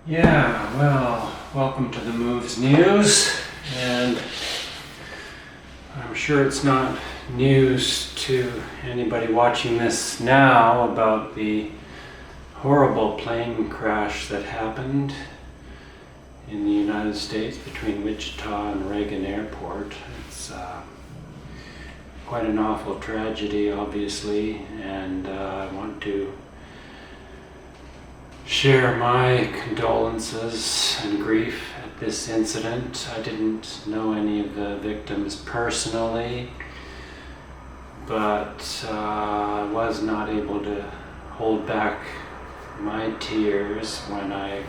Yeah, well, welcome to the Moves News, and I'm sure it's not news to anybody watching this now about the horrible plane crash that happened in the United States between Wichita and Reagan Airport. It's quite an awful tragedy, obviously, and I want to share my condolences and grief at this incident. I didn't know any of the victims personally, but I was not able to hold back my tears when I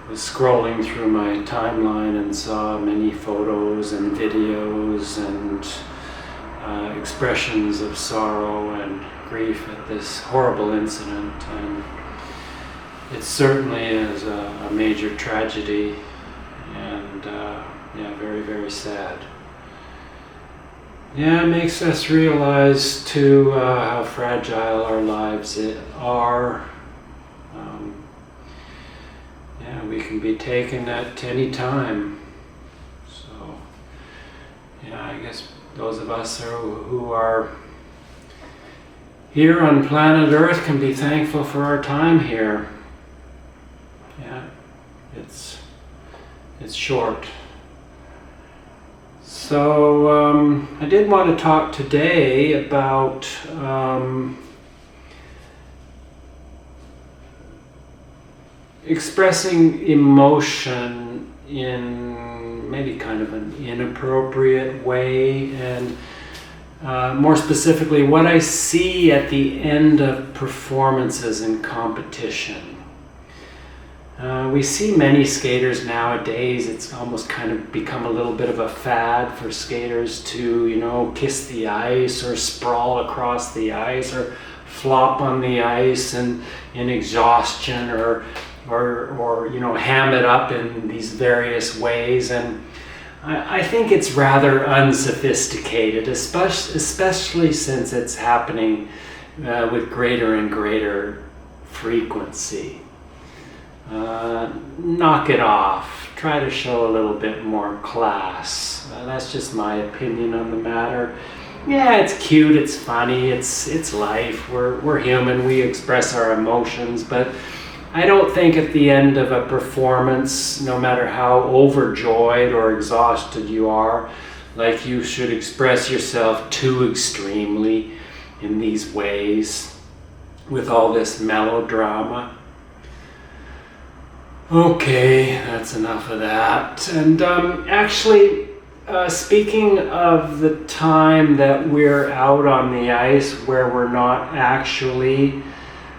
was scrolling through my timeline and saw many photos and videos and expressions of sorrow and grief at this horrible incident. And it certainly is a major tragedy, and very, very sad. Yeah, it makes us realize too how fragile our lives are. We can be taken at any time. So, I guess those of us who are here on planet Earth can be thankful for our time here. Yeah, it's short. So I did want to talk today about expressing emotion in maybe kind of an inappropriate way, and more specifically, what I see at the end of performances in competition. We see many skaters nowadays, it's almost kind of become a little bit of a fad for skaters to, kiss the ice or sprawl across the ice or flop on the ice and in exhaustion or ham it up in these various ways. And I think it's rather unsophisticated, especially since it's happening with greater and greater frequency. Knock it off. Try to show a little bit more class. That's just my opinion on the matter. Yeah, it's cute, it's funny, it's life. We're human, we express our emotions, but I don't think at the end of a performance, no matter how overjoyed or exhausted you are, like you should express yourself too extremely in these ways with all this melodrama. Okay, that's enough of that. And actually, speaking of the time that we're out on the ice where we're not actually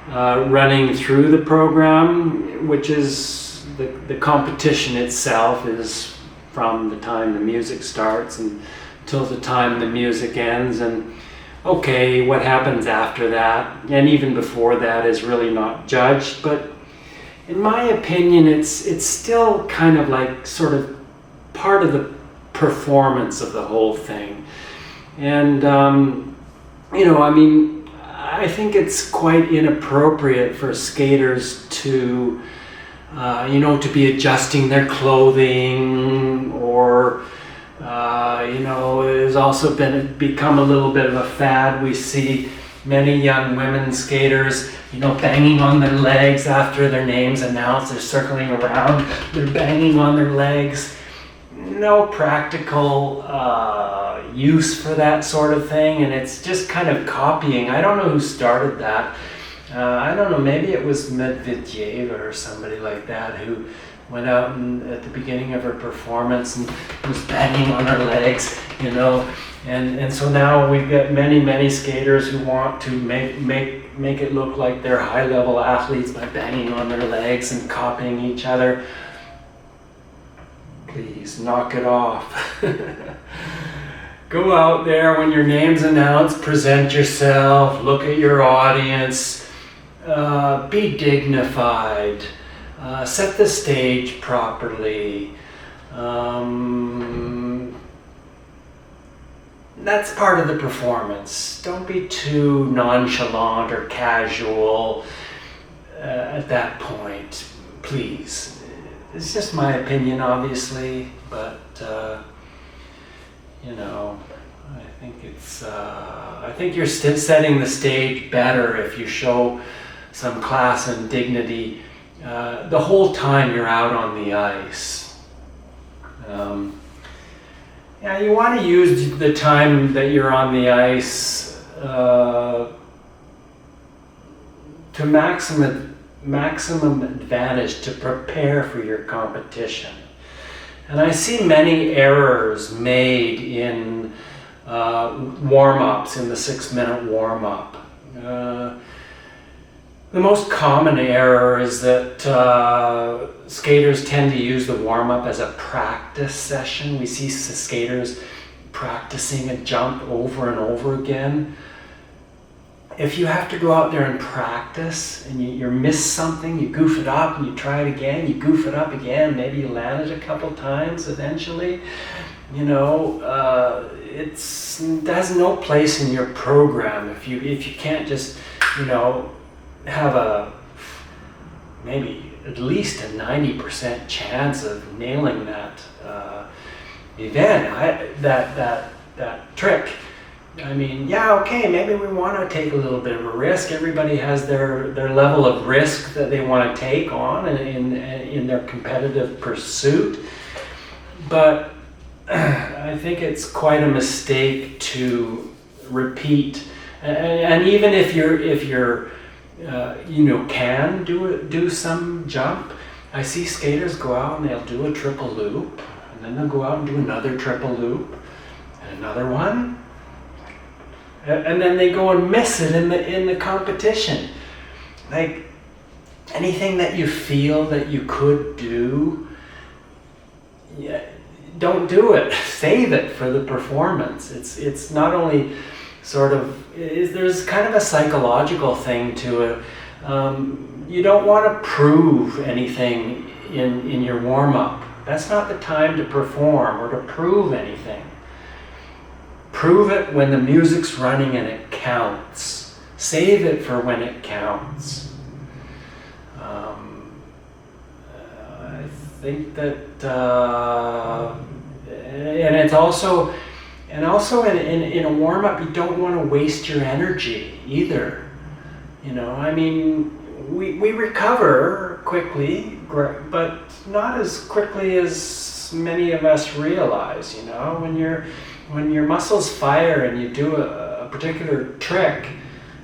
running through the program, which is the competition itself is from the time the music starts until the time the music ends. And okay, what happens after that and even before that is really not judged, but in my opinion, it's still kind of like sort of part of the performance of the whole thing. And, I think it's quite inappropriate for skaters to be adjusting their clothing, or, it has also become a little bit of a fad. We see many young women skaters, banging on their legs after their name's announced. They're circling around, they're banging on their legs. No practical use for that sort of thing, and it's just kind of copying. I don't know who started that. I don't know, maybe it was Medvedeva or somebody like that who went out at the beginning of her performance and was banging on her legs, and so now we've got many skaters who want to make it look like they're high-level athletes by banging on their legs and copying each other. Please knock it off. Go out there when your name's announced, present yourself, look at your audience, be dignified, set the stage properly. That's part of the performance. Don't be too nonchalant or casual at that point. please. It's just my opinion, obviously, but I think you're setting the stage better if you show some class and dignity the whole time you're out on the ice. You want to use the time that you're on the ice to maximum advantage to prepare for your competition. And I see many errors made in warm-ups, in the 6-minute warm-up. The most common error is that skaters tend to use the warm-up as a practice session. We see skaters practicing a jump over and over again. If you have to go out there and practice and you miss something, you goof it up and you try it again, you goof it up again, maybe you land it a couple times eventually, it has no place in your program if you can't just, have maybe at least a 90% chance of nailing that event, that trick. Maybe we want to take a little bit of a risk. Everybody has their level of risk that they want to take on in their competitive pursuit. But I think it's quite a mistake to repeat. And even if you're can do some jump, I see skaters go out and they'll do a triple loop, and then they'll go out and do another triple loop, and another one. And then they go and miss it in the competition. Like, anything that you feel that you could do, don't do it. Save it for the performance. It's not only there's kind of a psychological thing to it. You don't want to prove anything in your warm-up. That's not the time to perform or to prove anything. Prove it when the music's running and it counts. Save it for when it counts. I think that, and it's also, in a warm-up, you don't want to waste your energy either. We recover quickly, but not as quickly as many of us realize. When your muscles fire and you do a particular trick,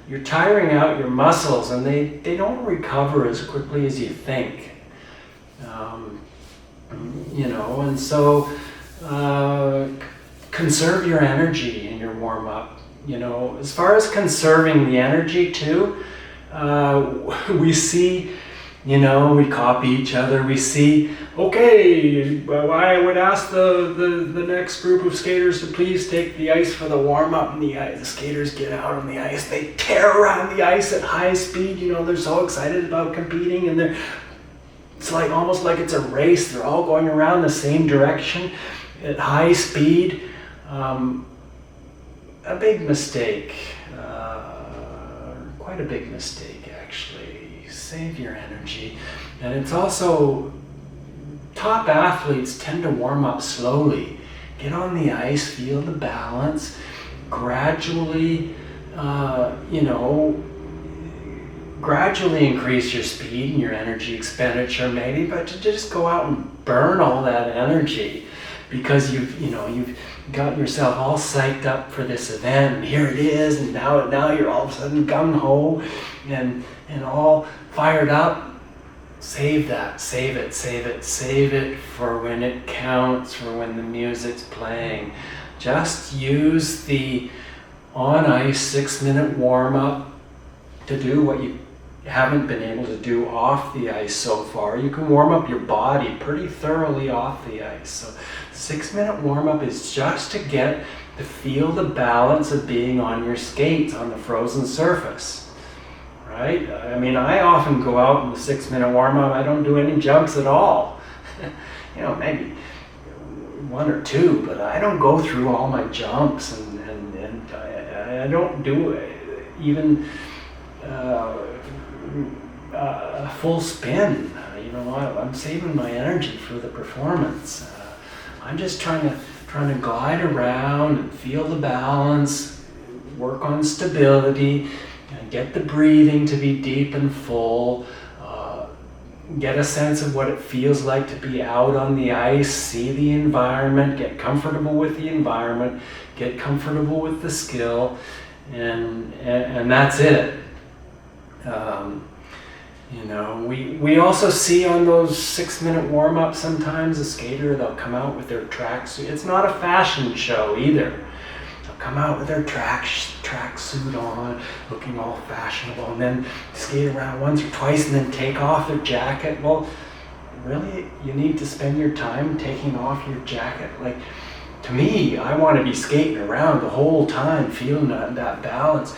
you're tiring out your muscles, and they don't recover as quickly as you think. And so conserve your energy in your warm-up. As far as conserving the energy too, we see, we copy each other. We see, I would ask the next group of skaters to please take the ice for the warm-up, and the skaters get out on the ice. They tear around the ice at high speed. They're so excited about competing, and it's almost like it's a race. They're all going around the same direction at high speed. A big mistake, quite a big mistake actually. Save your energy. And it's also, top athletes tend to warm up slowly. Get on the ice, feel the balance, gradually, gradually increase your speed and your energy expenditure maybe, but to just go out and burn all that energy because you've got yourself all psyched up for this event, and here it is, and now you're all of a sudden gung-ho and all fired up. Save that, save it for when it counts, for when the music's playing. Just use the on-ice 6-minute warm-up to do what you haven't been able to do off the ice so far. You can warm up your body pretty thoroughly off the ice. So 6-minute warm-up is just to feel the balance of being on your skates on the frozen surface, right? I often go out in the 6-minute warm-up. I don't do any jumps at all. Maybe one or two, but I don't go through all my jumps, and I don't do even a full spin. I'm saving my energy for the performance. I'm just trying to glide around and feel the balance, work on stability, and get the breathing to be deep and full, get a sense of what it feels like to be out on the ice, see the environment, get comfortable with the environment, get comfortable with the skill, and that's it. We also see on those 6-minute warm-ups sometimes a skater, they'll come out with their tracksuit. It's not a fashion show either. They'll come out with their tracksuit on, looking all fashionable, and then skate around once or twice and then take off their jacket. Well, really, you need to spend your time taking off your jacket? Like, to me, I want to be skating around the whole time, feeling that balance,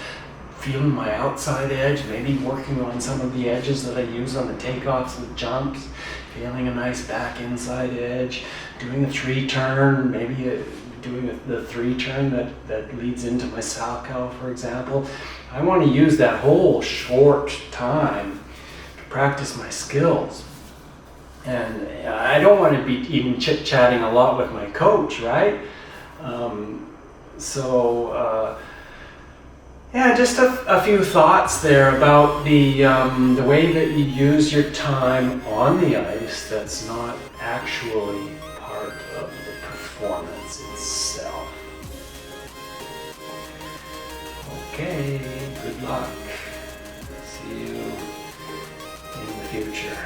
feeling my outside edge, maybe working on some of the edges that I use on the takeoffs and jumps, feeling a nice back inside edge, doing a 3-turn, maybe doing the 3-turn that leads into my salchow, for example. I want to use that whole short time to practice my skills. And I don't want to be even chit-chatting a lot with my coach, right? Just a few thoughts there about the way that you use your time on the ice that's not actually part of the performance itself. Okay, good luck. See you in the future.